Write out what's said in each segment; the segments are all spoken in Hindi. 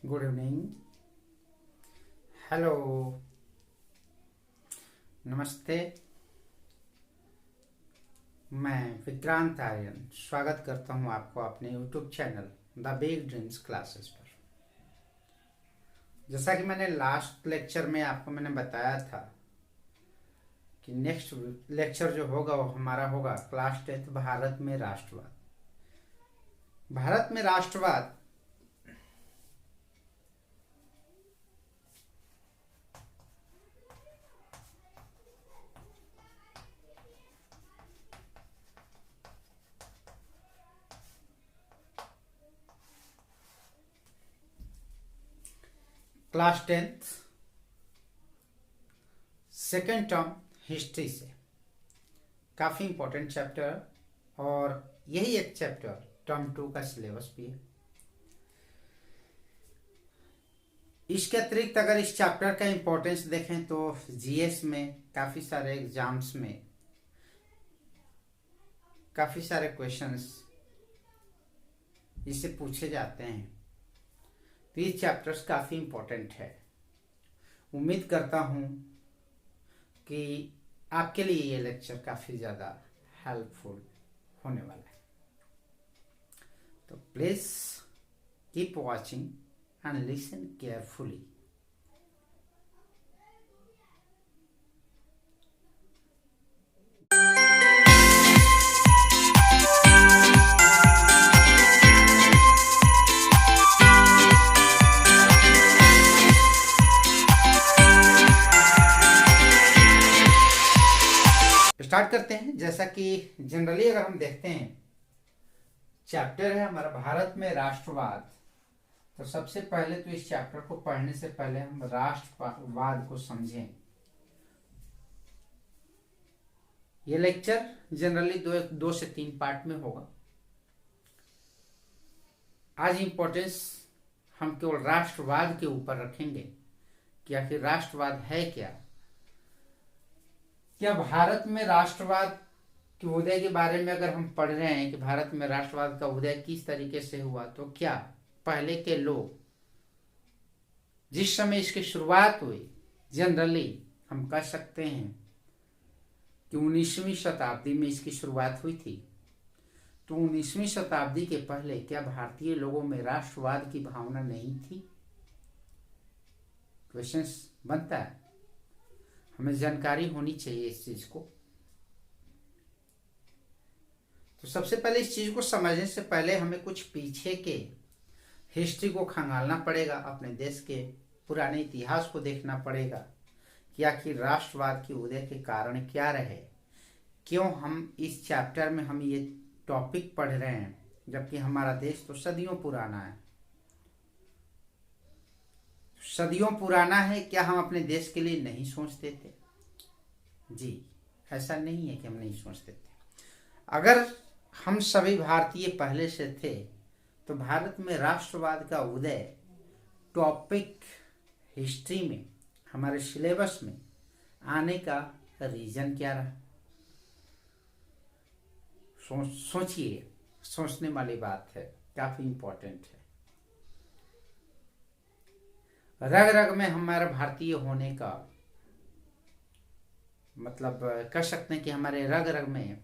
Good evening. हेलो, नमस्ते। मैं विक्रांत आर्यन स्वागत करता हूं आपको अपने YouTube channel the big dreams classes पर। जैसा कि मैंने लास्ट लेक्चर में आपको मैंने बताया था कि नेक्स्ट लेक्चर जो होगा वो हमारा होगा क्लास 10 भारत में राष्ट्रवाद। भारत में राष्ट्रवाद क्लास 10 सेकेंड टर्म हिस्ट्री से काफ़ी इंपॉर्टेंट चैप्टर, और यही एक चैप्टर टर्म 2 का सिलेबस भी है। इसके अतिरिक्त अगर इस चैप्टर का इंपॉर्टेंस देखें तो जीएस में काफ़ी सारे एग्जाम्स में काफ़ी सारे क्वेश्चंस इससे पूछे जाते हैं, तो ये चैप्टर्स काफ़ी इंपॉर्टेंट है। उम्मीद करता हूँ कि आपके लिए ये लेक्चर काफ़ी ज़्यादा हेल्पफुल होने वाला है। तो please keep watching and listen carefully. Start करते हैं। जैसा कि जनरली अगर हम देखते हैं, चैप्टर है हमारा भारत में राष्ट्रवाद। तो सबसे पहले तो इस चैप्टर को पढ़ने से पहले हम राष्ट्रवाद को समझें। ये लेक्चर जनरली दो से तीन पार्ट में होगा। आज इंपॉर्टेंस हम केवल राष्ट्रवाद के ऊपर रखेंगे कि आखिर राष्ट्रवाद है क्या भारत में राष्ट्रवाद के उदय के बारे में अगर हम पढ़ रहे हैं कि भारत में राष्ट्रवाद का उदय किस तरीके से हुआ, तो क्या पहले के लोग जिस समय इसकी शुरुआत हुई, जनरली हम कह सकते हैं कि 19वीं शताब्दी में इसकी शुरुआत हुई थी। तो 19वीं शताब्दी के पहले क्या भारतीय लोगों में राष्ट्रवाद की भावना नहीं थी? क्वेश्चन बनता है, हमें जानकारी होनी चाहिए इस चीज को। तो सबसे पहले इस चीज को समझने से पहले हमें कुछ पीछे के हिस्ट्री को खंगालना पड़ेगा, अपने देश के पुराने इतिहास को देखना पड़ेगा कि आखिर राष्ट्रवाद के उदय के कारण क्या रहे, क्यों हम इस चैप्टर में हम ये टॉपिक पढ़ रहे हैं, जबकि हमारा देश तो सदियों पुराना है। सदियों पुराना है, क्या हम अपने देश के लिए नहीं सोचते थे? जी, ऐसा नहीं है कि हम नहीं सोचते थे। अगर हम सभी भारतीय पहले से थे तो भारत में राष्ट्रवाद का उदय टॉपिक हिस्ट्री में हमारे सिलेबस में आने का रीजन क्या रहा? सोचिए, सोचने वाली बात है, काफी इंपॉर्टेंट है। रग रग में हमारा भारतीय होने का मतलब कह सकते हैं कि हमारे रग रग में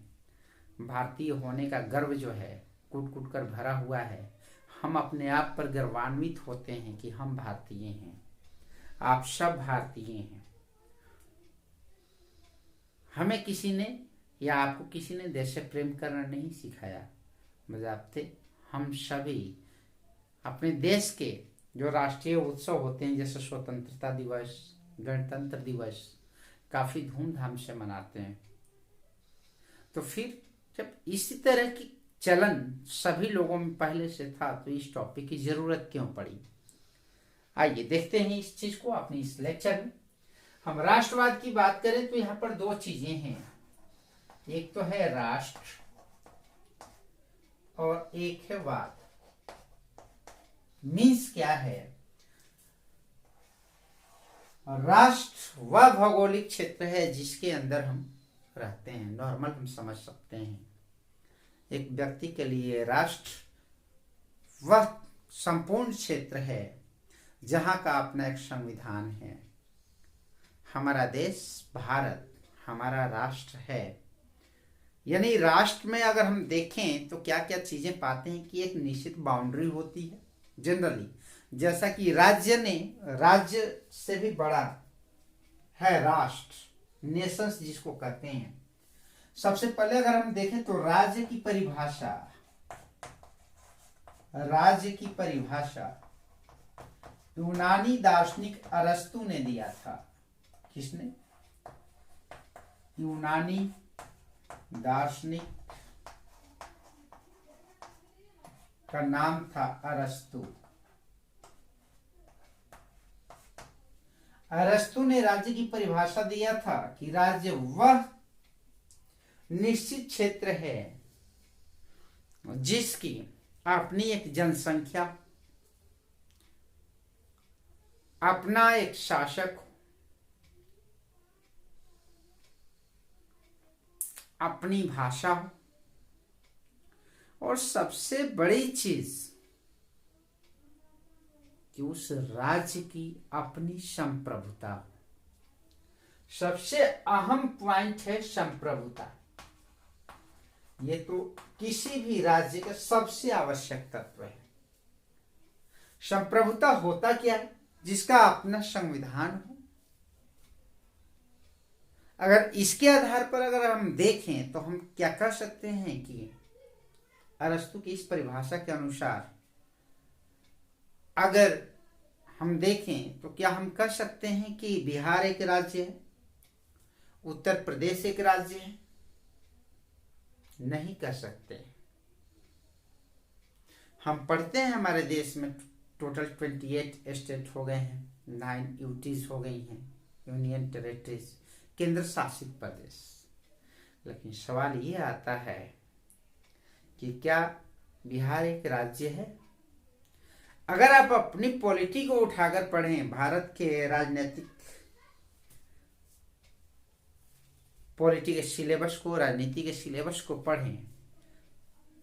भारतीय होने का गर्व जो है कूट कूट कर भरा हुआ है। हम अपने आप पर गर्वान्वित होते हैं कि हम भारतीय हैं, आप सब भारतीय हैं। हमें किसी ने या आपको किसी ने देश से प्रेम करना नहीं सिखाया, बजाते हम सभी अपने देश के जो राष्ट्रीय उत्सव होते हैं, जैसे स्वतंत्रता दिवस, गणतंत्र दिवस, काफी धूमधाम से मनाते हैं। तो फिर जब इसी तरह की चलन सभी लोगों में पहले से था, तो इस टॉपिक की जरूरत क्यों पड़ी? आइए देखते हैं इस चीज को अपने इस लेक्चर में। हम राष्ट्रवाद की बात करें तो यहाँ पर दो चीजें हैं, एक तो है राष्ट्र और एक है वाद। मीन्स क्या है? राष्ट्र वह भौगोलिक क्षेत्र है जिसके अंदर हम रहते हैं। नॉर्मल हम समझ सकते हैं, एक व्यक्ति के लिए राष्ट्र वह संपूर्ण क्षेत्र है जहां का अपना एक संविधान है। हमारा देश भारत हमारा राष्ट्र है। यानी राष्ट्र में अगर हम देखें तो क्या क्या चीजें पाते हैं कि एक निश्चित बाउंड्री होती है जनरली, जैसा कि राज्य से भी बड़ा है राष्ट्र, नेशंस जिसको कहते हैं। सबसे पहले अगर हम देखें तो राज्य की परिभाषा यूनानी दार्शनिक अरस्तु ने दिया था। किसने? यूनानी दार्शनिक का नाम था अरस्तु। अरस्तु ने राज्य की परिभाषा दिया था कि राज्य वह निश्चित क्षेत्र है जिसकी अपनी एक जनसंख्या, अपना एक शासक, अपनी भाषा और सबसे बड़ी चीज कि उस राज्य की अपनी संप्रभुता। सबसे अहम पॉइंट है संप्रभुता। ये तो किसी भी राज्य का सबसे आवश्यक तत्व है। संप्रभुता होता क्या है? जिसका अपना संविधान हो। अगर इसके आधार पर अगर हम देखें तो हम क्या कह सकते हैं कि अरस्तु की इस परिभाषा के अनुसार अगर हम देखें तो क्या हम कह सकते हैं कि बिहार एक राज्य है, उत्तर प्रदेश एक राज्य है? नहीं कह सकते। हम पढ़ते हैं हमारे देश में टोटल 28 स्टेट हो गए हैं, 9 यूटीज हो गई हैं, यूनियन टेरिटरीज, केंद्र शासित प्रदेश। लेकिन सवाल ये आता है कि क्या बिहार एक राज्य है? अगर आप अपनी पॉलिटी को उठाकर पढ़ें, भारत के राजनीतिक पॉलिटी के सिलेबस को, राजनीति के सिलेबस को पढ़ें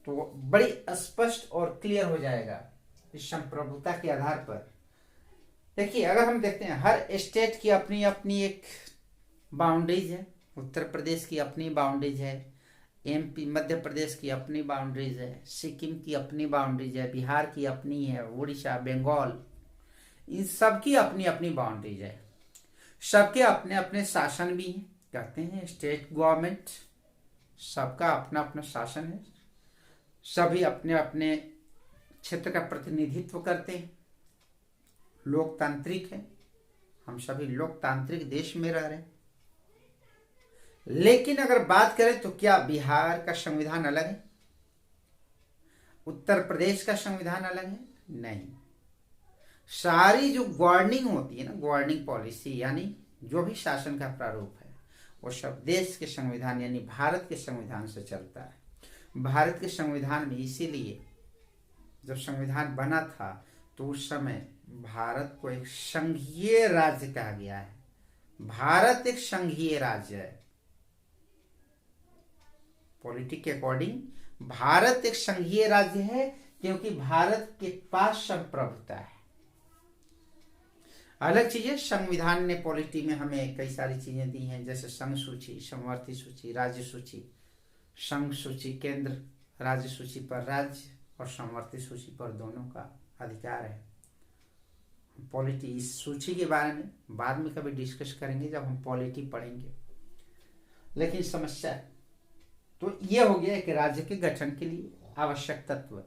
तो बड़ी स्पष्ट और क्लियर हो जाएगा इस संप्रभुता के आधार पर। देखिए, अगर हम देखते हैं हर स्टेट की अपनी अपनी एक बाउंड्रीज है। उत्तर प्रदेश की अपनी बाउंड्रीज है, एमपी मध्य प्रदेश की अपनी बाउंड्रीज है, सिक्किम की अपनी बाउंड्रीज है, बिहार की अपनी है, उड़ीसा, बंगाल, इन सब की अपनी अपनी बाउंड्रीज है। सबके अपने अपने शासन भी हैं, कहते हैं स्टेट गवर्नमेंट, सबका अपना अपना शासन है, सभी अपने अपने क्षेत्र का प्रतिनिधित्व करते हैं, लोकतांत्रिक है, हम सभी लोकतांत्रिक देश में रह रहे हैं। लेकिन अगर बात करें तो क्या बिहार का संविधान अलग है? उत्तर प्रदेश का संविधान अलग है? नहीं। सारी जो गवर्निंग होती है ना, गवर्निंग पॉलिसी यानी जो भी शासन का प्रारूप है, वो सब देश के संविधान यानी भारत के संविधान से चलता है। भारत के संविधान में इसीलिए जब संविधान बना था तो उस समय भारत को एक संघीय राज्य कहा गया है। भारत एक संघीय राज्य है। पॉलिटिक के अकॉर्डिंग भारत एक संघीय राज्य है क्योंकि भारत के पास संप्रभुता है। अलग चीज है, संविधान ने पॉलिटी में हमें कई सारी चीजें दी हैं, जैसे संघ सूची, समवर्ती सूची, राज्य सूची। संघ सूची केंद्र, राज्य सूची पर राज्य और समवर्ती सूची पर दोनों का अधिकार है। पॉलिटी, इस सूची के बारे में बाद में कभी डिस्कस करेंगे जब हम पॉलिटी पढ़ेंगे। लेकिन समस्या तो ये हो गया कि राज्य के गठन के लिए आवश्यक तत्व,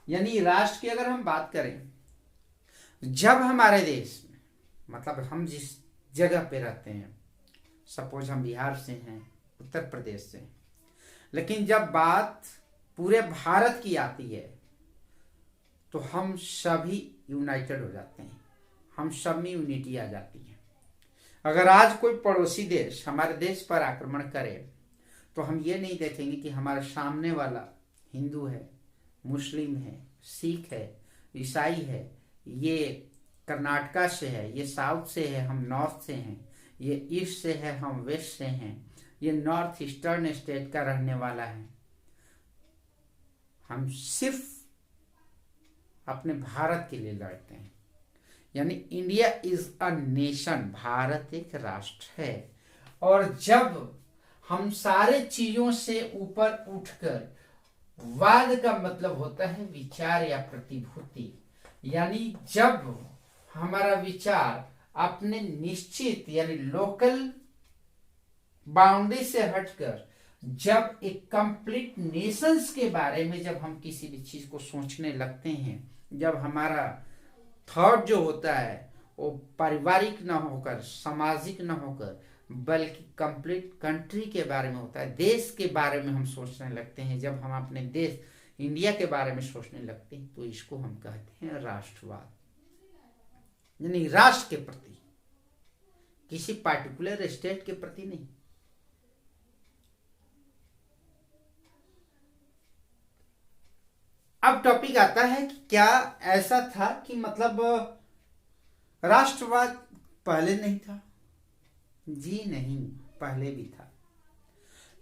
यानी राष्ट्र की अगर हम बात करें, जब हमारे देश में मतलब हम जिस जगह पे रहते हैं, सपोज हम बिहार से हैं, उत्तर प्रदेश से हैं, लेकिन जब बात पूरे भारत की आती है तो हम सभी यूनाइटेड हो जाते हैं, हम सब में यूनिटी आ जाती है। अगर आज कोई पड़ोसी देश हमारे देश पर आक्रमण करे तो हम ये नहीं देखेंगे कि हमारे सामने वाला हिंदू है, मुस्लिम है, सिख है, ईसाई है, ये कर्नाटका से है, ये साउथ से है, हम नॉर्थ से हैं, ये ईस्ट से है, हम वेस्ट से हैं, ये नॉर्थ ईस्टर्न स्टेट का रहने वाला है। हम सिर्फ अपने भारत के लिए लड़ते हैं। यानी India is a nation, Bharat एक राष्ट्र है। और जब हम सारे चीजों से ऊपर उठकर, वाद का मतलब होता है विचार या प्रतिभूति, यानी जब हमारा विचार अपने निश्चित यानी लोकल बाउंड्री से हटकर जब एक कंप्लीट नेशंस के बारे में जब हम किसी भी चीज को सोचने लगते हैं, जब हमारा थॉट जो होता है वो पारिवारिक न होकर, सामाजिक न होकर, बल्कि कंप्लीट कंट्री के बारे में होता है, देश के बारे में हम सोचने लगते हैं, जब हम अपने देश इंडिया के बारे में सोचने लगते हैं, तो इसको हम कहते हैं राष्ट्रवाद, यानी राष्ट्र के प्रति, किसी पार्टिकुलर स्टेट के प्रति नहीं। अब टॉपिक आता है कि क्या ऐसा था कि मतलब राष्ट्रवाद पहले नहीं था? जी नहीं, पहले भी था,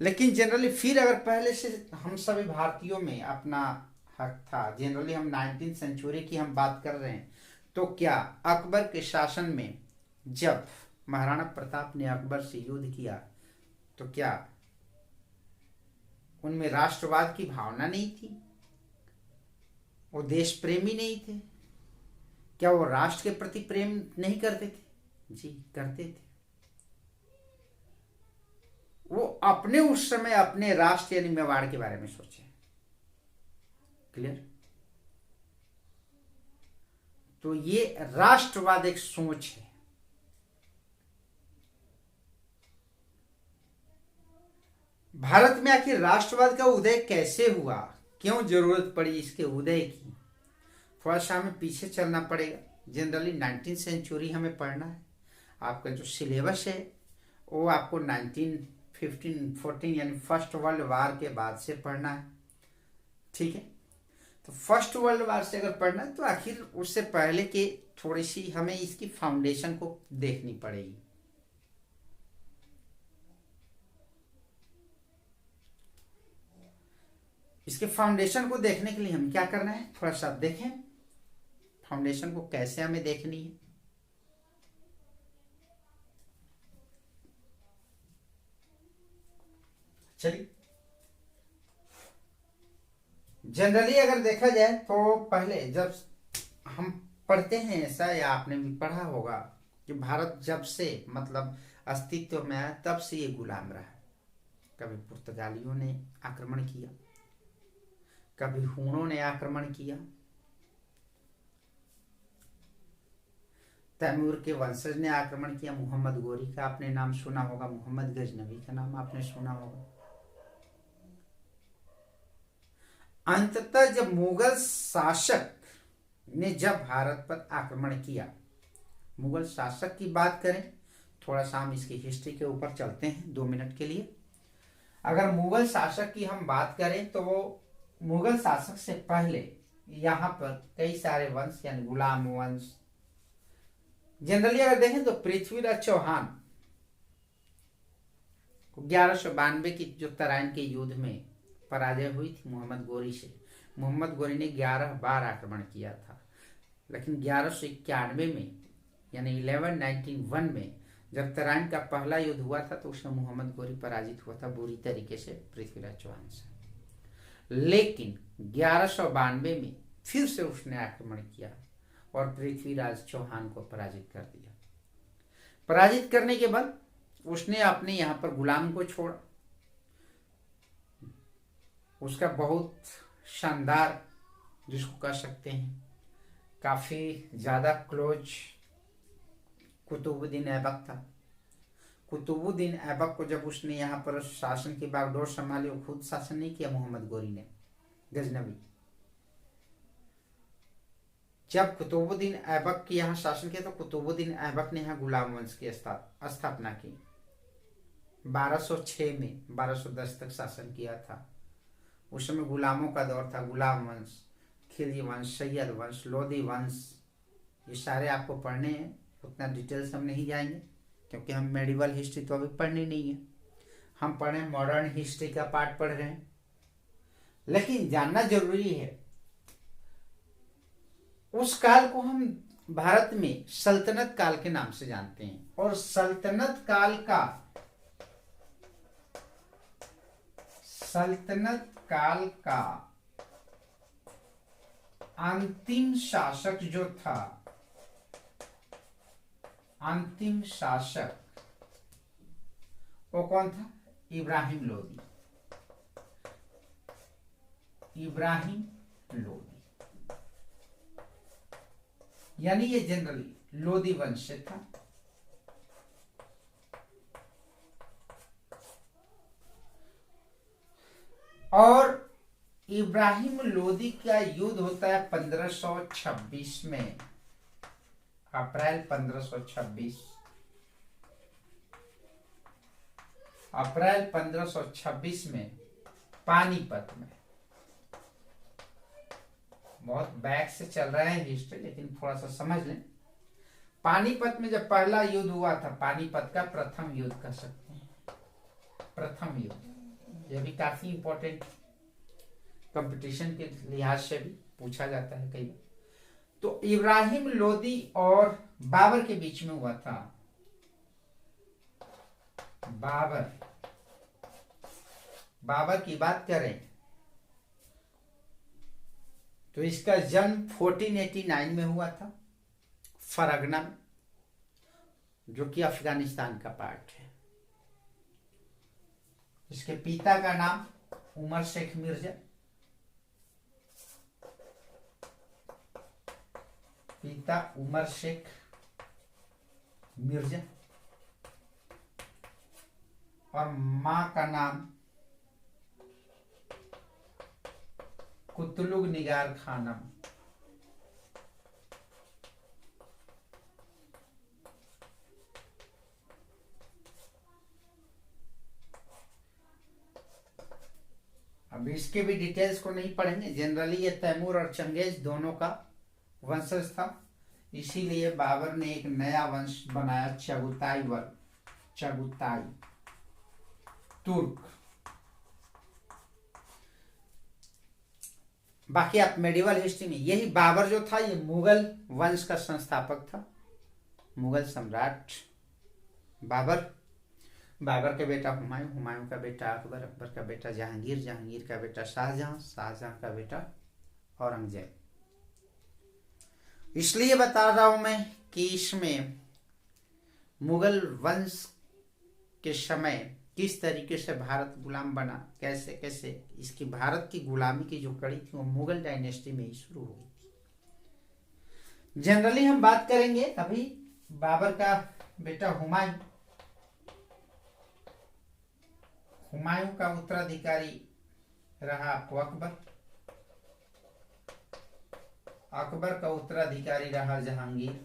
लेकिन जनरली फिर अगर पहले से हम सभी भारतीयों में अपना हक था, जनरली हम 19वीं सेंचुरी की हम बात कर रहे हैं, तो क्या अकबर के शासन में जब महाराणा प्रताप ने अकबर से युद्ध किया, तो क्या उनमें राष्ट्रवाद की भावना नहीं थी? वो देश प्रेमी नहीं थे? क्या वो राष्ट्र के प्रति प्रेम नहीं करते थे? जी करते थे। वो अपने उस समय अपने राष्ट्र यानी मेवाड़ के बारे में सोचे। क्लियर? तो ये राष्ट्रवाद एक सोच है। भारत में आखिर राष्ट्रवाद का उदय कैसे हुआ, क्यों जरूरत पड़ी इसके उदय की, थोड़ा सा हमें पीछे चलना पड़ेगा। जनरली 19वीं सेंचुरी हमें पढ़ना है। आपका जो सिलेबस है वो आपको 1914 यानी फर्स्ट वर्ल्ड वार के बाद से पढ़ना है, ठीक है? तो फर्स्ट वर्ल्ड वार से अगर पढ़ना है तो आखिर उससे पहले के थोड़ी सी हमें इसकी फाउंडेशन को देखनी पड़ेगी। इसके फाउंडेशन को देखने के लिए हम क्या करना है, थोड़ा सा देखें फाउंडेशन को कैसे हमें देखनी है। चलिए, जनरली अगर देखा जाए तो पहले जब हम पढ़ते हैं ऐसा, या आपने भी पढ़ा होगा कि भारत जब से मतलब अस्तित्व में आया तब से ये गुलाम रहा। कभी पुर्तगालियों ने आक्रमण किया, कभी हूणों ने आक्रमण किया, तैमूर के वंशज ने आक्रमण किया, मोहम्मद गोरी का आपने नाम सुना होगा, मोहम्मद गजनवी का नाम आपने सुना होगा। अंततः जब मुगल शासक ने जब भारत पर आक्रमण किया, मुगल शासक की बात करें, थोड़ा सा हम इसकी हिस्ट्री के ऊपर चलते हैं 2 मिनट के लिए। अगर मुगल शासक की हम बात करें तो वो मुगल शासक से पहले यहाँ पर कई सारे वंश यानी गुलाम वंश, जनरली अगर देखें तो पृथ्वीराज चौहान 1192 की जो तराइन के युद्ध में पराजय हुई थी मोहम्मद गोरी से, मोहम्मद गोरी ने 11 बार आक्रमण किया था, लेकिन 1191 में यानी 1191 में जब तराइन का पहला युद्ध हुआ था तो उसमें मोहम्मद गोरी पराजित हुआ था बुरी तरीके से पृथ्वीराज चौहान से। लेकिन 1192 में फिर से उसने आक्रमण किया और पृथ्वीराज चौहान को पराजित कर दिया। पराजित करने के बाद उसने अपने यहाँ पर गुलाम को छोड़ा। उसका बहुत शानदार, जिसको कह सकते हैं काफी ज्यादा क्लोज, कुतुबुद्दीन ऐबक था। कुतुबुद्दीन ऐबक को जब उसने यहाँ पर शासन की बागडोर संभाली, वो खुद शासन नहीं किया मोहम्मद गोरी ने, गजनवी। जब कुतुबुद्दीन ऐबक की यहाँ शासन किया तो कुतुबुद्दीन ऐबक ने यहाँ गुलाम वंश की स्थापना की। 1206 में 1210 तक शासन किया था। उस समय गुलामों का दौर था। गुलाम वंश, खिलजी वंश, सैयद वंश, लोधी वंश, ये सारे आपको पढ़ने हैं। उतना डिटेल्स हम नहीं जाएंगे क्योंकि हम मेडिवल हिस्ट्री तो अभी पढ़नी नहीं है, हम पढ़े मॉडर्न हिस्ट्री का पार्ट पढ़ रहे हैं। लेकिन जानना जरूरी है, उस काल को हम भारत में सल्तनत काल के नाम से जानते हैं। और सल्तनत काल का अंतिम शासक जो था, अंतिम शासक वो कौन था? इब्राहिम लोदी। इब्राहिम लोदी यानी ये जनरली लोदी वंश से था। और इब्राहिम लोदी का युद्ध होता है 1526 में, अप्रैल 1526, अप्रैल 1526 में पानीपत में। बहुत बैक से चल रहा है हिस्ट्री, लेकिन थोड़ा सा समझ लें। पानीपत में जब पहला युद्ध हुआ था, पानीपत का प्रथम युद्ध कह सकते हैं, प्रथम युद्ध, यह भी काफी इंपॉर्टेंट कंपटीशन के लिहाज से भी पूछा जाता है कई बार। तो इब्राहिम लोदी और बाबर के बीच में हुआ था। बाबर की बात करें तो इसका जन्म 1489 में हुआ था, फरगना में, जो कि अफगानिस्तान का पार्ट है। इसके पिता का नाम उमर शेख मिर्जा, पिता उमर शेख मिर्जा, और मां का नाम कुतलुग निगार खानम। अब इसके भी डिटेल्स को नहीं पढ़ेंगे। जनरली ये तैमूर और चंगेज दोनों का वंशज था, इसीलिए बाबर ने एक नया वंश बनाया, चगुताई तुर्क। बाकी आप मेडिवल हिस्ट्री में, यही बाबर जो था ये मुगल वंश का संस्थापक था, मुगल सम्राट बाबर। बाबर के बेटा हुमायूं, हुमायूं का बेटा अकबर, अकबर का बेटा जहांगीर, जहांगीर का बेटा शाहजहां, शाहजहां का बेटा औरंगजेब। इसलिए बता रहा हूं मैं कि इसमें मुगल वंश के समय किस तरीके से भारत गुलाम बना, कैसे कैसे इसकी भारत की गुलामी की जो कड़ी थी वो मुगल डायनेस्टी में ही शुरू हुई। जनरली हम बात करेंगे अभी बाबर का बेटा हुमायूं। हुमायूं का उत्तराधिकारी रहा आपको अकबर, अकबर का उत्तराधिकारी रहा जहांगीर,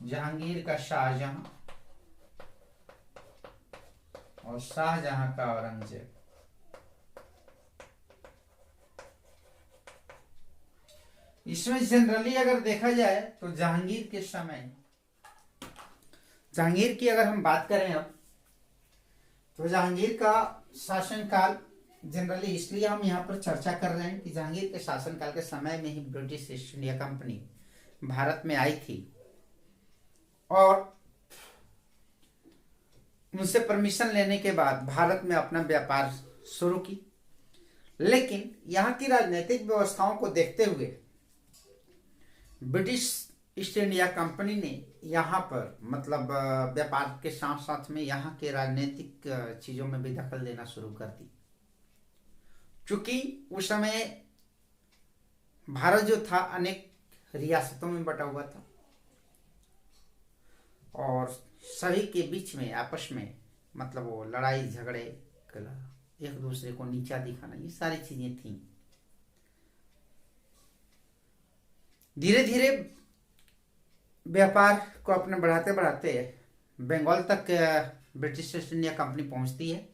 जहांगीर का शाहजहां, और शाहजहां का औरंगजेब। इसमें जनरली अगर देखा जाए तो जहांगीर के समय, जहांगीर की अगर हम बात करें अब, तो जहांगीर का शासनकाल जनरली इसलिए हम यहाँ पर चर्चा कर रहे हैं कि जहांगीर के शासनकाल के समय में ही British East India Company Bharat में आई थी और उनसे परमिशन लेने के बाद भारत में अपना व्यापार शुरू की। लेकिन यहाँ की राजनीतिक व्यवस्थाओं को देखते हुए ब्रिटिश ईस्ट इंडिया कंपनी ने यहाँ पर मतलब व्यापार के साथ साथ में यहाँ के राजनीतिक चीजों में भी दखल देना शुरू कर दी। चूंकि उस समय भारत जो था अनेक रियासतों में बटा हुआ था और सभी के बीच में आपस में मतलब वो लड़ाई झगड़े, एक दूसरे को नीचा दिखाना, ये सारी चीजें थी। धीरे धीरे व्यापार को अपने बढ़ाते बढ़ाते बंगाल तक ब्रिटिश ईस्ट इंडिया कंपनी पहुंचती है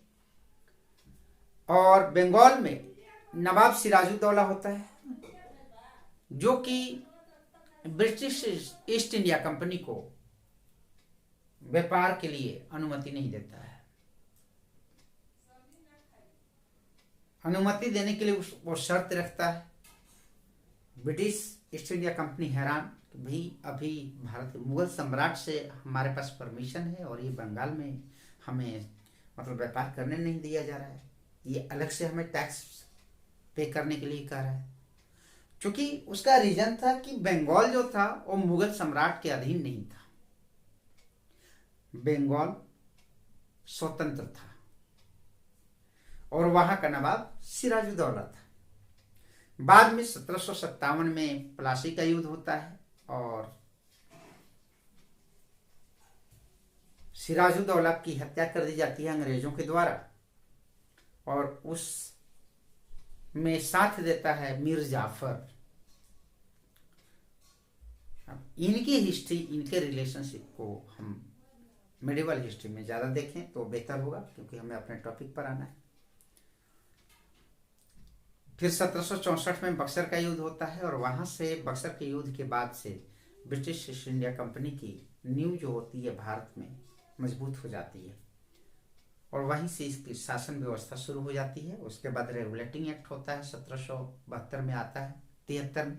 और बंगाल में नवाब सिराजुद्दौला होता है जो कि ब्रिटिश ईस्ट इंडिया कंपनी को व्यापार के लिए अनुमति नहीं देता है। अनुमति देने के लिए वो शर्त रखता है, ब्रिटिश ईस्ट इंडिया कंपनी हैरान कि भाई अभी भारत मुगल सम्राट से हमारे पास परमिशन है और ये बंगाल में हमें मतलब व्यापार करने नहीं दिया जा रहा है, ये अलग से हमें टैक्स पे करने के लिए कह रहा है। क्योंकि उसका रीजन था कि बंगाल जो था वो मुगल सम्राट के अधीन नहीं था, बंगाल स्वतंत्र था और वहां का नवाब सिराजुद्दौला था। बाद में 1757 में प्लासी का युद्ध होता है और सिराजुद्दौला की हत्या कर दी जाती है अंग्रेजों के द्वारा और उस में साथ देता है मीर जाफर। इनकी हिस्ट्री, इनके रिलेशनशिप को हम मेडिवल हिस्ट्री में ज़्यादा देखें तो बेहतर होगा, क्योंकि हमें अपने टॉपिक पर आना है। फिर 1764 में बक्सर का युद्ध होता है और वहां से बक्सर के युद्ध के बाद से ब्रिटिश ईस्ट इंडिया कंपनी की नींव जो होती है भारत में मजबूत हो जाती है और वहीं से इसकी शासन व्यवस्था शुरू हो जाती है। उसके बाद रेगुलेटिंग एक्ट होता है, 1772 में आता है। 73 में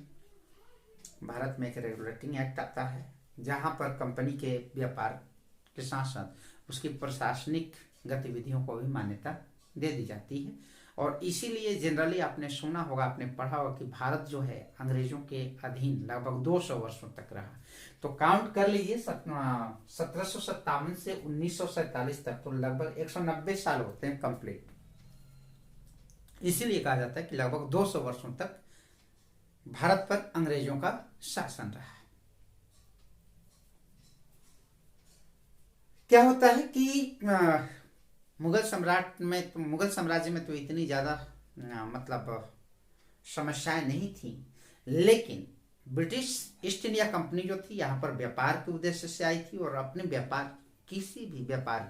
भारत में एक रेगुलेटिंग एक्ट आता है जहां पर कंपनी के व्यापार के साथ साथ उसकी प्रशासनिक गतिविधियों को भी मान्यता दे दी जाती है। और इसीलिए जनरली आपने सुना होगा, आपने पढ़ा होगा कि भारत जो है अंग्रेजों के अधीन लगभग 200 वर्षों तक रहा। तो काउंट कर लीजिए 1757 से 1947 तक, तो लगभग 190 साल होते हैं कंप्लीट। इसीलिए कहा जाता है कि लगभग 200 वर्षों तक भारत पर अंग्रेजों का शासन रहा। क्या होता है कि मुगल साम्राज्य में तो इतनी ज्यादा मतलब समस्याएं नहीं थी, लेकिन ब्रिटिश ईस्ट इंडिया कंपनी जो थी यहाँ पर व्यापार के उद्देश्य से आई थी और अपने व्यापार, किसी भी व्यापारी,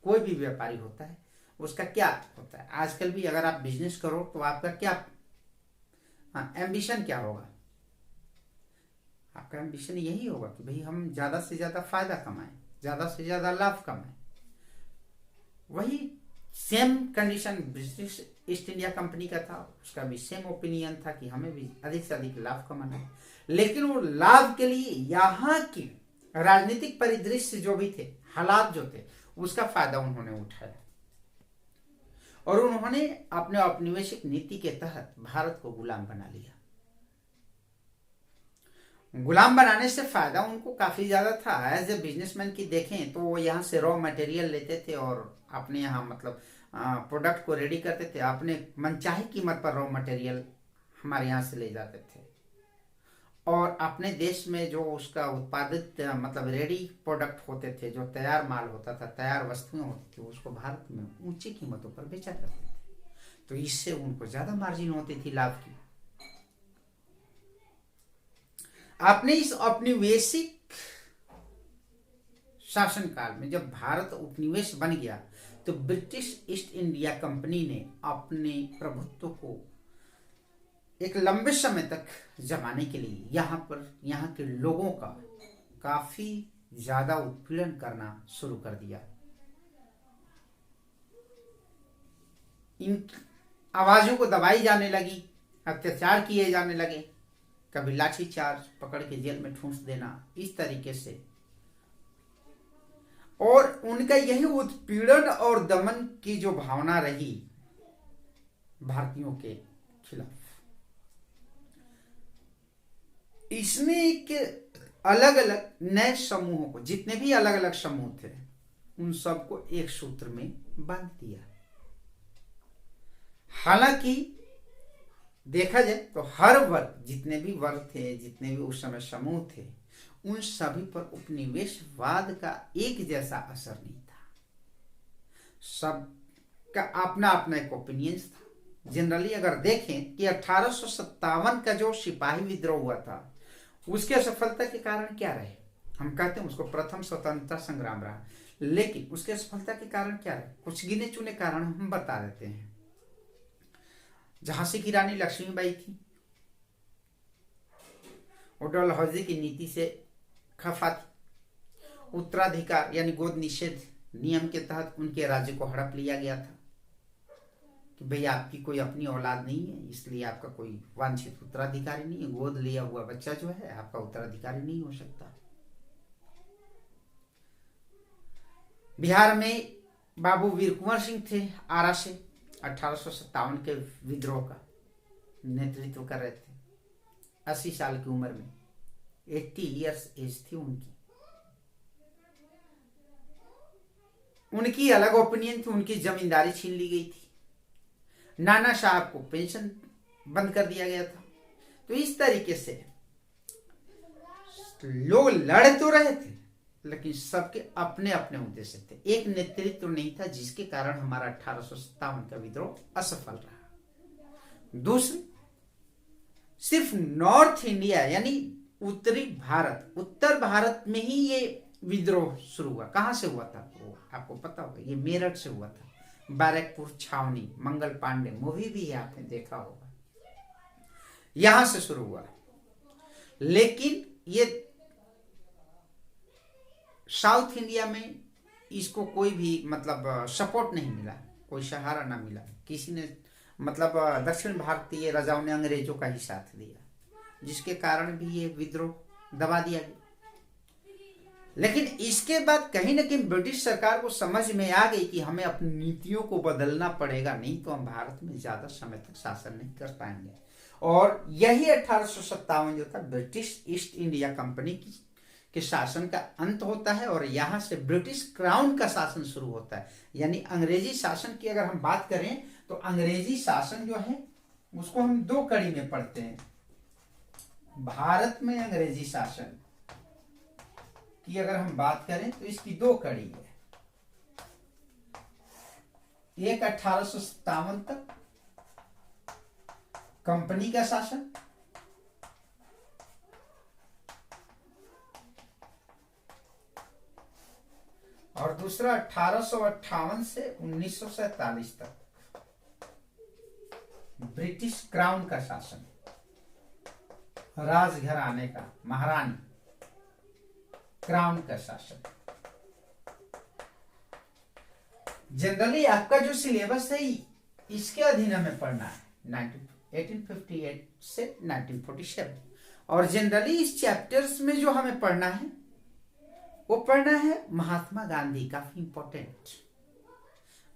कोई भी व्यापारी होता है उसका क्या होता है, आजकल भी अगर आप बिजनेस करो तो आपका क्या एम्बिशन क्या होगा? आपका एम्बिशन यही होगा कि भाई हम ज्यादा से ज्यादा फायदा कमाएं, ज्यादा से ज्यादा लाभ कमाएं। वही same condition British East India company का था, उसका भी सेम ओपिनियन था कि हमें भी अधिक से अधिक लाभ कमाना है। लेकिन वो लाभ के लिए यहाँ की राजनीतिक परिदृश्य जो भी थे, हालात जो थे, उसका फायदा उन्होंने उठाया और उन्होंने अपने औपनिवेशिक नीति के तहत भारत को गुलाम बना लिया। गुलाम बनाने से फायदा उनको काफी ज्यादा था। एज ए बिजनेसमैन की देखें तो वो यहाँ से रॉ मटेरियल लेते थे और अपने यहाँ मतलब प्रोडक्ट को रेडी करते थे, अपने मनचाही कीमत पर रॉ मटेरियल हमारे यहाँ से ले जाते थे और अपने देश में जो उसका उत्पादित मतलब रेडी प्रोडक्ट होते थे, जो तैयार माल होता था, तैयार वस्तुएं होती थी, उसको भारत में ऊंची कीमतों पर बेचा करते थे। तो इससे उनको ज्यादा मार्जिन होती थी लाभ की। आपने इस औपनिवेशिक शासनकाल में जब भारत उपनिवेश बन गया तो ब्रिटिश ईस्ट इंडिया कंपनी ने अपने प्रभुत्व को एक लंबे समय तक जमाने के लिए यहाँ के लोगों का काफी ज्यादा उत्पीड़न करना शुरू कर दिया। इन आवाजों को दबाई जाने लगी, अत्याचार किए जाने लगे, कभी लाठी चार्ज, पकड़ के जेल में ठूंस देना, इस तरीके से। और उनका यही उत्पीड़न और दमन की जो भावना रही भारतीयों के खिलाफ, इसने एक अलग अलग नए समूहों को, जितने भी अलग अलग समूह थे, उन सबको एक सूत्र में बांध दिया। हालांकि देखा जाए तो हर वर्ग, जितने भी वर्ग थे, जितने भी उस समय समूह थे, उन सभी पर उपनिवेशवाद का एक जैसा असर नहीं था। सबका अपना अपना एक ओपिनियंस था। जनरली अगर देखें कि 1857 का जो सिपाही विद्रोह हुआ था, उसके असफलता के कारण क्या रहे? हम कहते हैं उसको प्रथम स्वतंत्रता संग्राम रहा, लेकिन उसके असफलता के कारण क्या रहे? कुछ गिने चुने कारण हम बता देते हैं। झांसी की रानी लक्ष्मीबाई थी, वो डलहौजी की नीति से खफा थी। उत्तराधिकार यानी गोद निषेध नियम के तहत उनके राज्य को हड़प लिया गया था कि भाई आपकी कोई अपनी औलाद नहीं है, इसलिए आपका कोई वांछित उत्तराधिकारी नहीं है, गोद लिया हुआ बच्चा जो है आपका उत्तराधिकारी नहीं हो सकता। बिहार में बाबू वीर कुंवर सिंह थे, आरा से 1857 के विद्रोह का नेतृत्व कर रहे थे। 80 साल की उम्र में, 80 इयर्स एज थी उनकी। उनकी अलग ओपिनियन थी, उनकी जमींदारी छीन ली गई थी, नाना साहब को पेंशन बंद कर दिया गया था। तो इस तरीके से लोग लड़ तो रहे थे, लेकिन सबके अपने अपने उद्देश्य थे। एक नेतृत्व नहीं था, जिसके कारण हमारा 1857 का विद्रोह असफल रहा। दूसरी, सिर्फ नॉर्थ इंडिया यानी उत्तरी भारत, उत्तर भारत में ही ये विद्रोह शुरू हुआ। कहां से हुआ था वो आपको पता होगा, ये मेरठ से हुआ था। बैरकपुर छावनी, मंगल पांडे मूवी भी है, आपने देखा होगा, यहां से शुरू हुआ। लेकिन ये साउथ इंडिया में इसको कोई भी मतलब सपोर्ट नहीं मिला, कोई सहारा ना मिला। किसी ने मतलब दक्षिण भारतीय राजाओं ने अंग्रेजों का ही साथ दिया, जिसके कारण भी ये विद्रोह दबा दिया गया। लेकिन इसके बाद कहीं ना कहीं ब्रिटिश सरकार को समझ में आ गई कि हमें अपनी नीतियों को बदलना पड़ेगा, नहीं तो हम भारत में ज्यादा समय तक शासन नहीं कर पाएंगे। और यही 1857 जो था ब्रिटिश ईस्ट इंडिया कंपनी के शासन का अंत होता है, और यहां से ब्रिटिश क्राउन का शासन शुरू होता है। यानी अंग्रेजी शासन की अगर हम बात करें तो अंग्रेजी शासन जो है उसको हम दो कड़ी में पढ़ते हैं। भारत में अंग्रेजी शासन की अगर हम बात करें तो इसकी दो कड़ी है। एक 1857 तक कंपनी का शासन, और दूसरा 1858 से 1947 तक ब्रिटिश क्राउन का शासन, राजघराने का, महारानी क्राउन का शासन। जनरली आपका जो सिलेबस है इसके अधीन हमें पढ़ना है 1858 से 1947, और जनरली इस चैप्टर्स में जो हमें पढ़ना है वो पढ़ना है महात्मा गांधी। काफी इंपॉर्टेंट,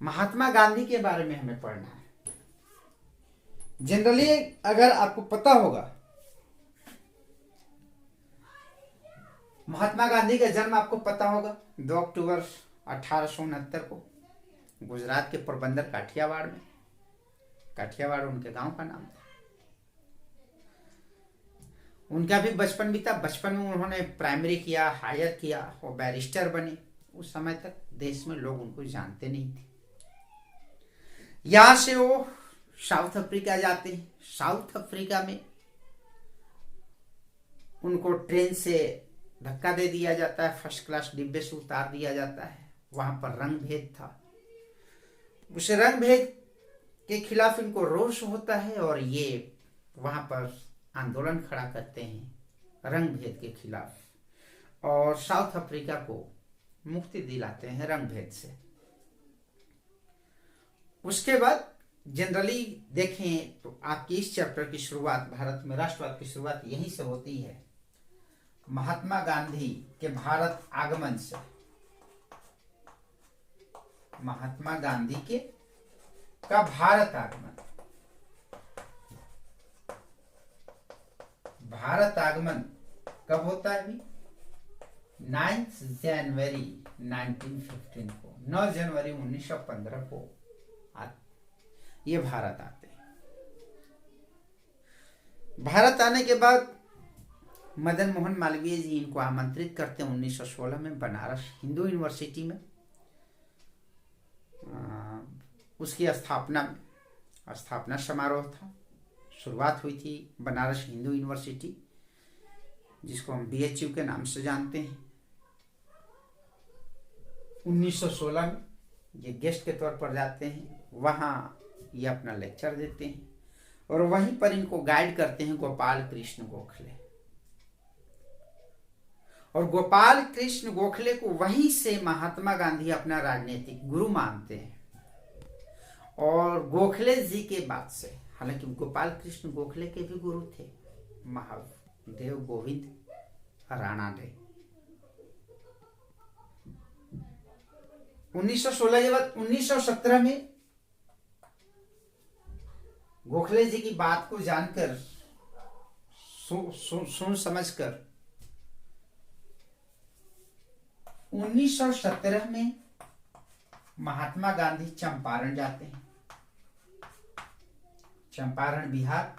महात्मा गांधी के बारे में हमें पढ़ना है। जनरली अगर आपको पता होगा, महात्मा गांधी का जन्म आपको पता होगा 2 अक्टूबर 1869 को गुजरात के पोरबंदर काठियावाड़ में। काठियावाड़ उनके गांव का नाम था। उनका भी बचपन भी था। बचपन में उन्होंने प्राइमरी किया, हायर किया और बैरिस्टर बने। उस समय तक देश में लोग उनको जानते नहीं थे। यहां से वो साउथ अफ्रीका जाते हैं। साउथ अफ्रीका में उनको ट्रेन से धक्का दे दिया जाता है, फर्स्ट क्लास डिब्बे से उतार दिया जाता है। वहां पर रंग भेद था। उस रंग भेद के खिलाफ इनको रोष होता है और ये वहां पर आंदोलन खड़ा करते हैं रंग भेद के खिलाफ, और साउथ अफ्रीका को मुक्ति दिलाते हैं रंग भेद से। उसके बाद जनरली देखें तो आपकी इस चैप्टर की शुरुआत, भारत में राष्ट्रवाद की शुरुआत यहीं से होती है, महात्मा गांधी के भारत आगमन से। महात्मा गांधी के का भारत आगमन, भारत आगमन कब होता है अभी? 9 जनवरी 1915 को, 9 जनवरी 1915 को ये भारत आते हैं। भारत आने के बाद मदन मोहन मालवीय जी इनको आमंत्रित करते हैं 1916 में बनारस हिंदू यूनिवर्सिटी में। उसकी स्थापना समारोह था। शुरुआत हुई थी बनारस हिंदू यूनिवर्सिटी, जिसको हम BHU के नाम से जानते हैं। 1916 में ये गेस्ट के तौर पर जाते हैं, वहाँ ये अपना लेक्चर देते हैं और वहीं पर इनको गाइड करते हैं गोपाल कृष्ण गोखले। और गोपाल कृष्ण गोखले को वहीं से महात्मा गांधी अपना राजनीतिक गुरु मानते हैं। और गोखले जी के बाद से, हालांकि गोपाल कृष्ण गोखले के भी गुरु थे, महादेव गोविंद राणाडे। 1916 के बाद 1917 में गोखले जी की बात को जानकर, सुन समझकर 1917 में महात्मा गांधी चंपारण जाते हैं। चंपारण बिहार,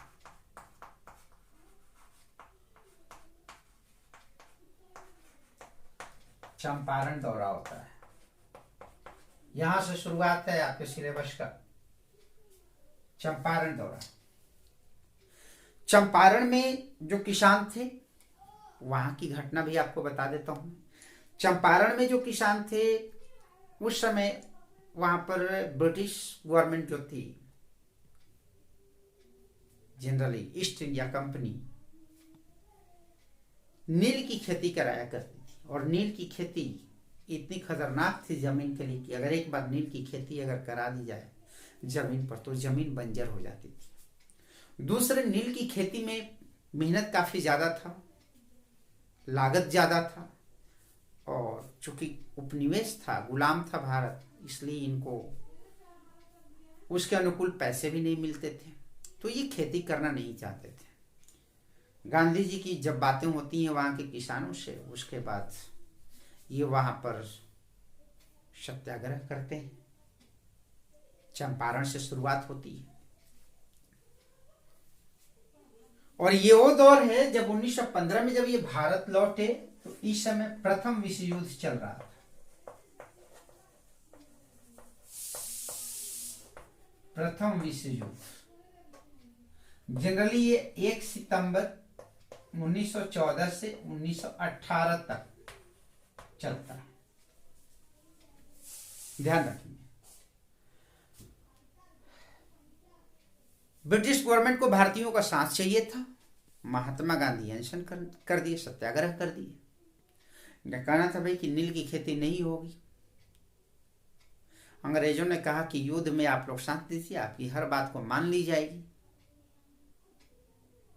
चंपारण दौरा होता है। यहां से शुरुआत है आपके सिलेबस का, चंपारण दौरा। चंपारण में जो किसान थे, वहां की घटना भी आपको बता देता हूं। चंपारण में जो किसान थे, उस समय वहां पर ब्रिटिश गवर्नमेंट जो थी, जनरली ईस्ट इंडिया कंपनी, नील की खेती कराया करती थी। और नील की खेती इतनी खतरनाक थी जमीन के लिए कि अगर एक बार नील की खेती अगर करा दी जाए जमीन पर, तो जमीन बंजर हो जाती थी। दूसरे, नील की खेती में मेहनत काफी ज्यादा था, लागत ज्यादा था, और चूंकि उपनिवेश था, गुलाम था भारत, इसलिए इनको उसके अनुकूल पैसे भी नहीं मिलते थे, तो ये खेती करना नहीं चाहते थे। गांधी जी की जब बातें होती हैं वहां के किसानों से, उसके बाद ये वहां पर सत्याग्रह करते हैं। चंपारण से शुरुआत होती है। और ये वो दौर है जब 1915 में जब ये भारत लौटे, तो इस समय प्रथम विश्व युद्ध चल रहा था। प्रथम विश्व युद्ध जनरली ये 1 सितंबर 1914 से 1918 तक चलता है, ध्यान रखिए। ब्रिटिश गवर्नमेंट को भारतीयों का साथ चाहिए था। महात्मा गांधी अनशन कर दिए, सत्याग्रह कर दिए। कहना था भाई कि नील की खेती नहीं होगी। अंग्रेजों ने कहा कि युद्ध में आप लोग साथ दीजिए, आपकी हर बात को मान ली जाएगी,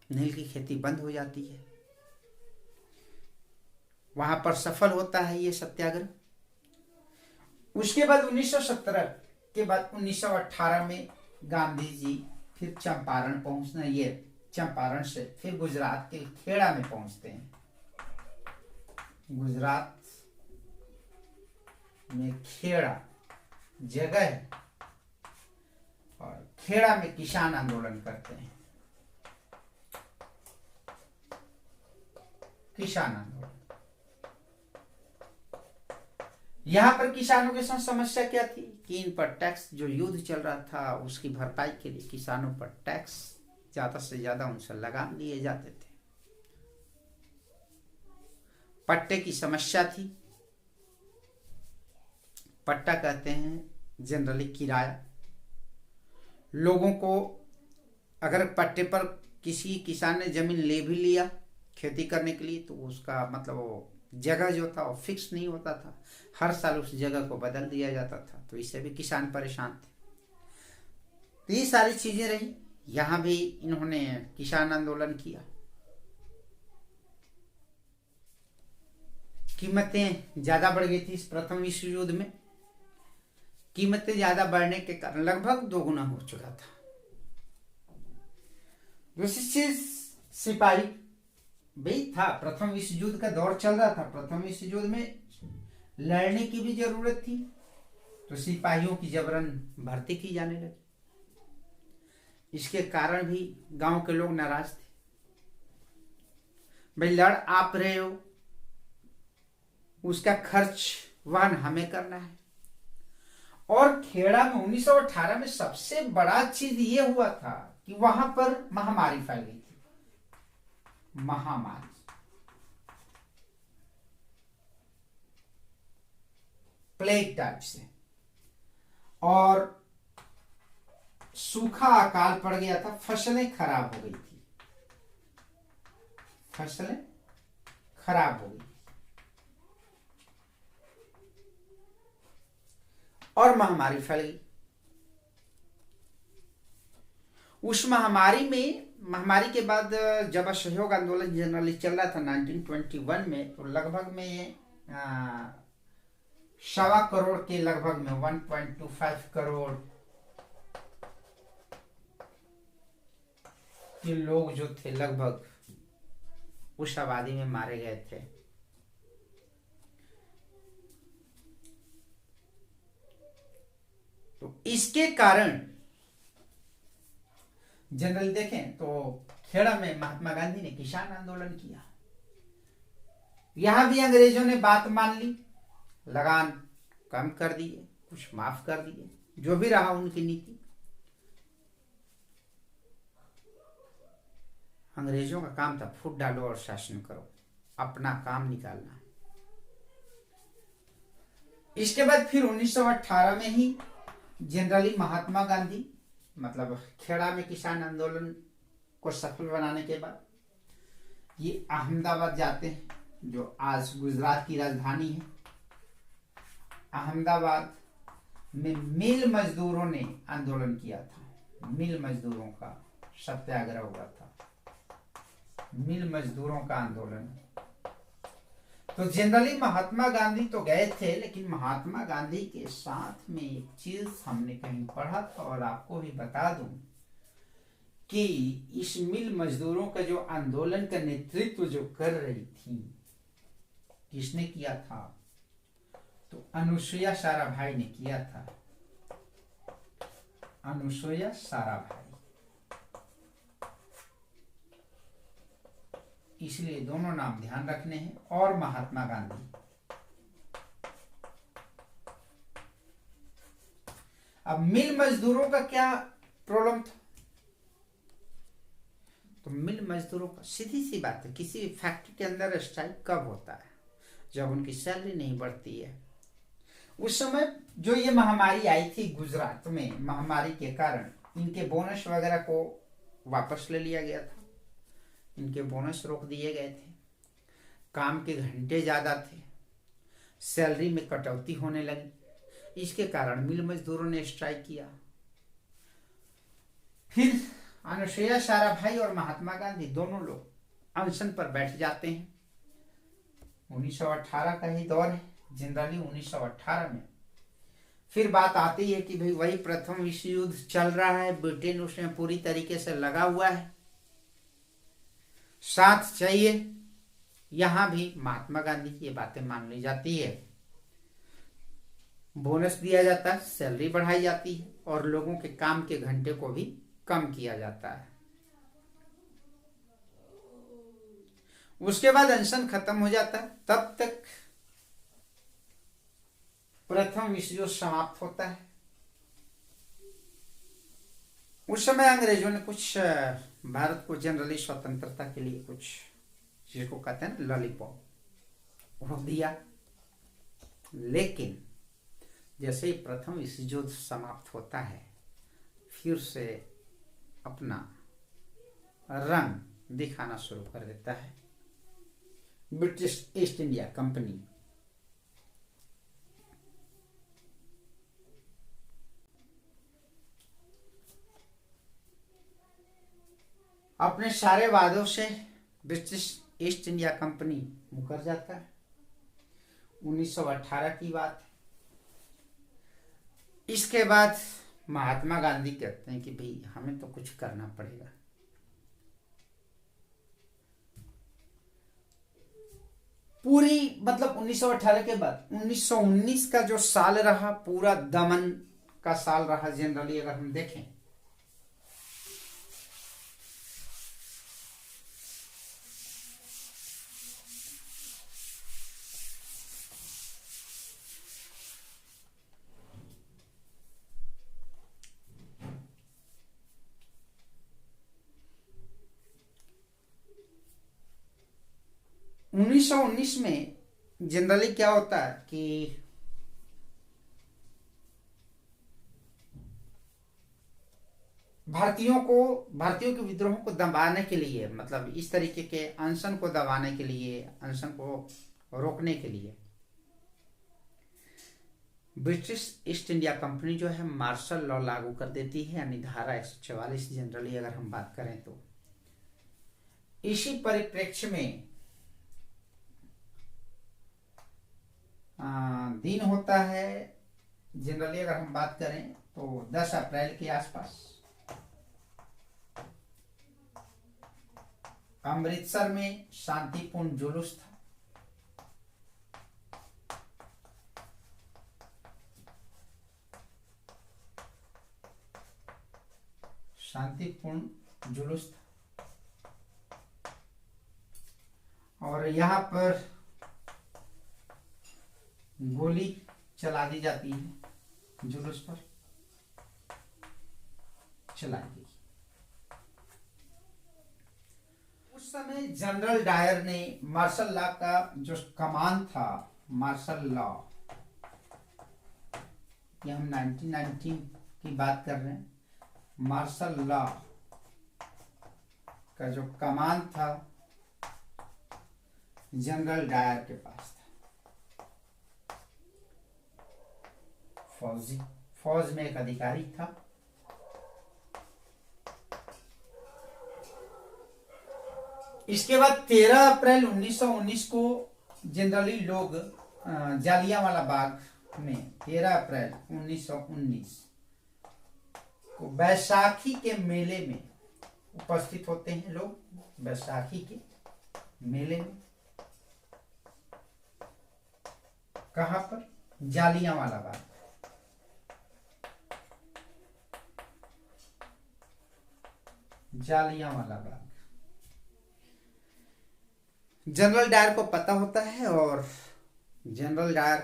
नील की खेती बंद हो जाती है। वहां पर सफल होता है ये सत्याग्रह। उसके बाद 1917 के बाद 1918 में गांधी जी फिर चंपारण पहुंचना, ये चंपारण से फिर गुजरात के खेड़ा में पहुंचते हैं। गुजरात में खेड़ा जगह है, और खेड़ा में किसान आंदोलन करते हैं। किसान आंदोलन, यहां पर किसानों के साथ समस्या क्या थी कि इन पर टैक्स, जो युद्ध चल रहा था उसकी भरपाई के लिए किसानों पर टैक्स ज्यादा से ज्यादा उनसे लगान लिए जाते थे। पट्टे की समस्या थी। पट्टा कहते हैं जनरली किराया। लोगों को अगर पट्टे पर किसी किसान ने जमीन ले भी लिया खेती करने के लिए, तो उसका मतलब वो जगह जो था वो फिक्स नहीं होता था, हर साल उस जगह को बदल दिया जाता था, तो इससे भी किसान परेशान थे। तो ये सारी चीजें रही। यहां भी इन्होंने किसान आंदोलन किया। कीमतें ज्यादा बढ़ गई थी इस प्रथम विश्व युद्ध में। कीमतें ज्यादा बढ़ने के कारण लगभग दोगुना हो चुका था। दूसरी चीज, सिपाही भी था। प्रथम विश्व युद्ध का दौर चल रहा था। प्रथम विश्व युद्ध में लड़ने की भी जरूरत थी, तो सिपाहियों की जबरन भर्ती की जाने लगी। इसके कारण भी गांव के लोग नाराज थे। भाई लड़ आप रहे हो, उसका खर्च वहन हमें करना है। और खेड़ा में 1918 में सबसे बड़ा चीज ये हुआ था कि वहां पर महामारी फैल गई थी। महामारी, प्लेग टाइप से, और सूखा अकाल पड़ गया था। फसलें खराब हो गई थी, फसलें खराब हो गई और महामारी फैल गई। उस महामारी के बाद जब असहयोग आंदोलन जनरली चल रहा था 1921 में, तो लगभग में 1.25 करोड़ के लगभग में 1.25 करोड़ के लोग जो थे लगभग उस आबादी में मारे गए थे। तो इसके कारण जनरल देखें तो खेड़ा में महात्मा गांधी ने किसान आंदोलन किया। यहां भी अंग्रेजों ने बात मान ली, लगान कम कर दिए, कुछ माफ कर दिए, जो भी रहा उनकी नीति। अंग्रेजों का काम था फूट डालो और शासन करो, अपना काम निकालना। इसके बाद फिर 1918 में ही जनरली महात्मा गांधी मतलब खेड़ा में किसान आंदोलन को सफल बनाने के बाद ये अहमदाबाद जाते हैं, जो आज गुजरात की राजधानी है। अहमदाबाद में मिल मजदूरों ने आंदोलन किया था। मिल मजदूरों का सत्याग्रह हुआ था, मिल मजदूरों का आंदोलन। तो जनरली महात्मा गांधी तो गए थे, लेकिन महात्मा गांधी के साथ में एक चीज हमने कहीं पढ़ा था और आपको भी बता दूं कि इस मिल मजदूरों का जो आंदोलन का नेतृत्व जो कर रही थी, किसने किया था? तो अनुसुईया साराभाई ने किया था। अनुसुईया साराभाई, इसलिए दोनों नाम ध्यान रखने हैं। और महात्मा गांधी। अब मिल मजदूरों का क्या प्रॉब्लम था? तो मिल मजदूरों का सीधी सी बात है, किसी फैक्ट्री के अंदर स्ट्राइक कब होता है? जब उनकी सैलरी नहीं बढ़ती है। उस समय जो ये महामारी आई थी गुजरात में, महामारी के कारण इनके बोनस वगैरह को वापस ले लिया गया था, इनके बोनस रोक दिए गए थे, काम के घंटे ज्यादा थे, सैलरी में कटौती होने लगी। इसके कारण मिल मजदूरों ने स्ट्राइक किया। फिर अनुसुईया साराभाई और महात्मा गांधी दोनों लोग अनशन पर बैठ जाते हैं। 1918 का ही दौर है, जनरली 1918 में फिर बात आती है कि भाई वही प्रथम विश्व युद्ध चल रहा है, ब्रिटेन उसमें पूरी तरीके से लगा हुआ है, साथ चाहिए। यहां भी महात्मा गांधी की ये बातें मान ली जाती है, बोनस दिया जाता है, सैलरी बढ़ाई जाती है और लोगों के काम के घंटे को भी कम किया जाता है। उसके बाद अनशन खत्म हो जाता है। तब तक प्रथम विश्व युद्ध समाप्त होता है। उस समय अंग्रेजों ने कुछ भारत को जनरली स्वतंत्रता के लिए कुछ जिसको कहते हैं लॉलीपॉप रोक दिया। लेकिन जैसे ही प्रथम विश्व युद्ध समाप्त होता है, फिर से अपना रंग दिखाना शुरू कर देता है ब्रिटिश ईस्ट इंडिया कंपनी। अपने सारे वादों से ब्रिटिश ईस्ट इंडिया कंपनी मुकर जाता है। 1918 की बात है। इसके बाद महात्मा गांधी कहते हैं कि भाई हमें तो कुछ करना पड़ेगा। पूरी मतलब 1918 के बाद 1919 का जो साल रहा, पूरा दमन का साल रहा। जनरली अगर हम देखें 1919 में जनरली क्या होता है कि भारतीयों के विद्रोह को दबाने के लिए, मतलब इस तरीके के अनशन को दबाने के लिए, अनशन को रोकने के लिए ब्रिटिश ईस्ट इंडिया कंपनी जो है मार्शल लॉ लागू कर देती है, यानी धारा 144 जनरली अगर हम बात करें तो। इसी परिप्रेक्ष्य में दिन होता है जनरली अगर हम बात करें तो 10 अप्रैल के आसपास अमृतसर में शांतिपूर्ण जुलूस था। शांतिपूर्ण जुलूस था और यहाँ पर गोली चला दी जाती है, जुलूस पर चलाई गई। उस समय जनरल डायर ने मार्शल लॉ का जो कमान था, मार्शल लॉ, ये हम 1919 की बात कर रहे हैं, मार्शल लॉ का जो कमान था जनरल डायर के पास था। फौज में एक अधिकारी था। इसके बाद 13 अप्रैल 1919 को जनरली लोग जालियांवाला बाग में 13 अप्रैल 1919 को बैसाखी के मेले में उपस्थित होते हैं लोग। बैसाखी के मेले में कहां पर? जालियांवाला बाग। जालियांवाला बाग जनरल डायर को पता होता है और जनरल डायर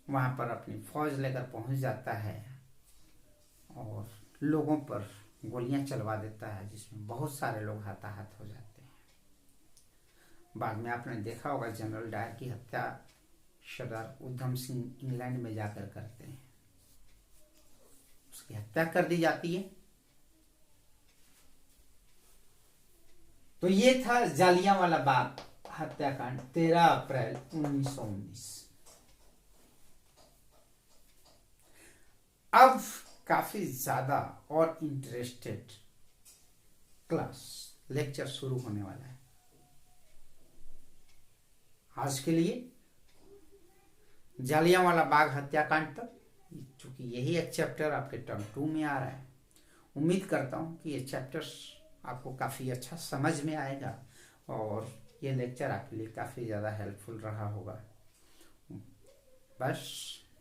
वहां पर अपनी फौज लेकर पहुंच जाता है और लोगों पर गोलियां चलवा देता है, जिसमें बहुत सारे लोग हताहत हो जाते हैं। बाद में आपने देखा होगा जनरल डायर की हत्या सरदार उधम सिंह इंग्लैंड में जाकर करते हैं, उसकी हत्या कर दी जाती है। तो ये था जालियांवाला बाग हत्याकांड 13 अप्रैल 1919। अब काफी ज्यादा और इंटरेस्टेड क्लास लेक्चर शुरू होने वाला है। आज के लिए जालियांवाला बाग हत्याकांड तक, चूंकि यही एक चैप्टर आपके टर्म 2 में आ रहा है, उम्मीद करता हूं कि ये चैप्टर्स आपको काफ़ी अच्छा समझ में आएगा और ये लेक्चर आपके लिए काफ़ी ज़्यादा हेल्पफुल रहा होगा। बस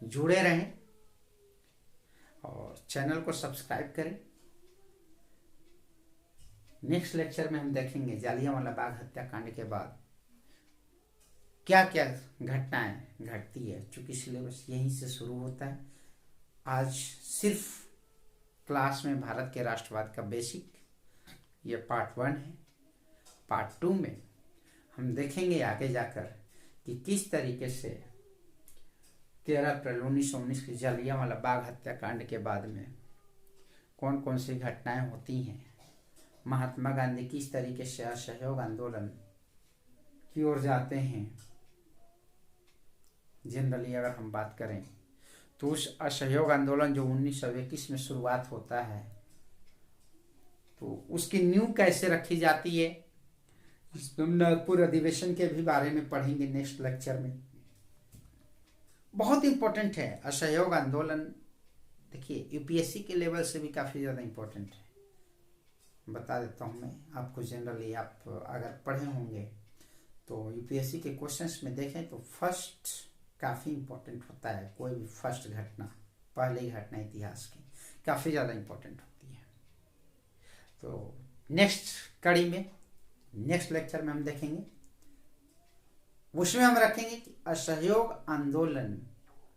जुड़े रहें और चैनल को सब्सक्राइब करें। नेक्स्ट लेक्चर में हम देखेंगे जालियांवाला बाग हत्याकांड के बाद क्या क्या घटनाएं घटती है, चूंकि सिलेबस यहीं से शुरू होता है। आज सिर्फ क्लास में भारत के राष्ट्रवाद का बेसिक, ये पार्ट 1 है। पार्ट 2 में हम देखेंगे आगे जाकर कि किस तरीके से 13 अप्रैल 1919 की जालियांवाला बाग हत्याकांड के बाद में कौन कौन सी घटनाएं होती हैं, महात्मा गांधी किस तरीके से असहयोग आंदोलन की ओर जाते हैं। जनरली अगर हम बात करें तो उस असहयोग आंदोलन जो 1921 में शुरुआत होता है, तो उसकी नींव कैसे रखी जाती है, इसमें हम नागपुर अधिवेशन के भी बारे में पढ़ेंगे नेक्स्ट लेक्चर में। बहुत इंपॉर्टेंट है असहयोग आंदोलन। देखिए यूपीएससी के लेवल से भी काफ़ी ज़्यादा इंपॉर्टेंट है, बता देता हूँ मैं आपको। जनरली आप अगर पढ़े होंगे तो यूपीएससी के क्वेश्चंस में देखें तो फर्स्ट काफ़ी इंपॉर्टेंट होता है। कोई भी फर्स्ट घटना, पहली घटना इतिहास की काफ़ी ज़्यादा इंपॉर्टेंट होती है। तो नेक्स्ट कड़ी में, नेक्स्ट लेक्चर में हम देखेंगे, उसमें हम रखेंगे कि असहयोग आंदोलन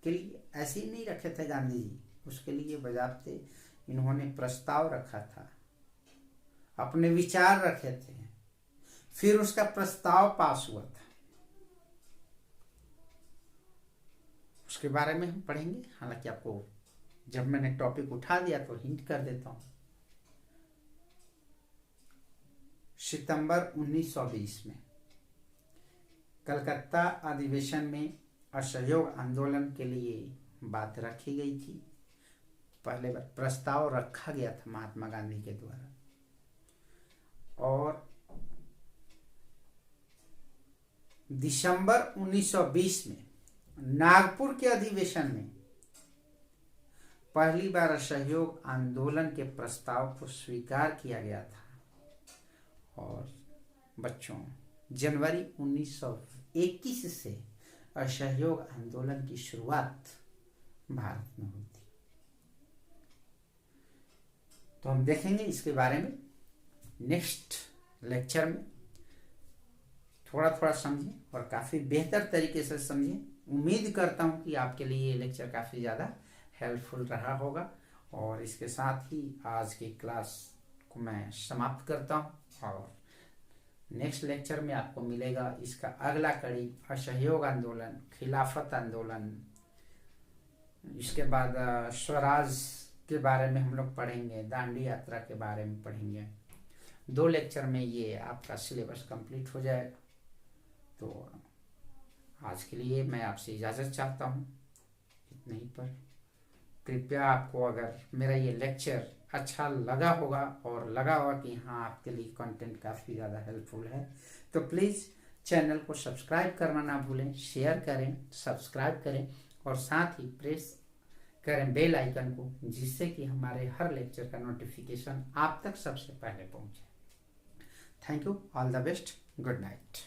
के लिए ऐसे ही नहीं रखे थे गांधी जी, उसके लिए बजाते इन्होंने प्रस्ताव रखा था, अपने विचार रखे थे, फिर उसका प्रस्ताव पास हुआ था, उसके बारे में हम पढ़ेंगे। हालांकि आपको जब मैंने टॉपिक उठा दिया तो हिंट कर देता हूं। सितंबर 1920 में कलकत्ता अधिवेशन में असहयोग आंदोलन के लिए बात रखी गई थी। पहले बार प्रस्ताव रखा गया था महात्मा गांधी के द्वारा, और दिसंबर 1920 में नागपुर के अधिवेशन में पहली बार असहयोग आंदोलन के प्रस्ताव को स्वीकार किया गया था। और बच्चों, जनवरी 1921 से असहयोग आंदोलन की शुरुआत भारत में हुई थी। तो हम देखेंगे इसके बारे में नेक्स्ट लेक्चर में। थोड़ा थोड़ा समझें और काफ़ी बेहतर तरीके से समझें। उम्मीद करता हूं कि आपके लिए ये लेक्चर काफ़ी ज़्यादा हेल्पफुल रहा होगा। और इसके साथ ही आज की क्लास को मैं समाप्त करता हूं, और नेक्स्ट लेक्चर में आपको मिलेगा इसका अगला कड़ी, असहयोग आंदोलन, खिलाफत आंदोलन। इसके बाद स्वराज के बारे में हम लोग पढ़ेंगे, दांडी यात्रा के बारे में पढ़ेंगे। 2 लेक्चर में ये आपका सिलेबस कंप्लीट हो जाएगा। तो आज के लिए मैं आपसे इजाज़त चाहता हूँ इतने ही पर। कृपया आपको अगर मेरा ये लेक्चर अच्छा लगा होगा और लगा होगा कि हाँ आपके लिए कंटेंट काफ़ी ज़्यादा हेल्पफुल है, तो प्लीज़ चैनल को सब्सक्राइब करना ना भूलें, शेयर करें, सब्सक्राइब करें और साथ ही प्रेस करें बेल आइकन को, जिससे कि हमारे हर लेक्चर का नोटिफिकेशन आप तक सबसे पहले पहुँचे। Thank you, all the best, good night.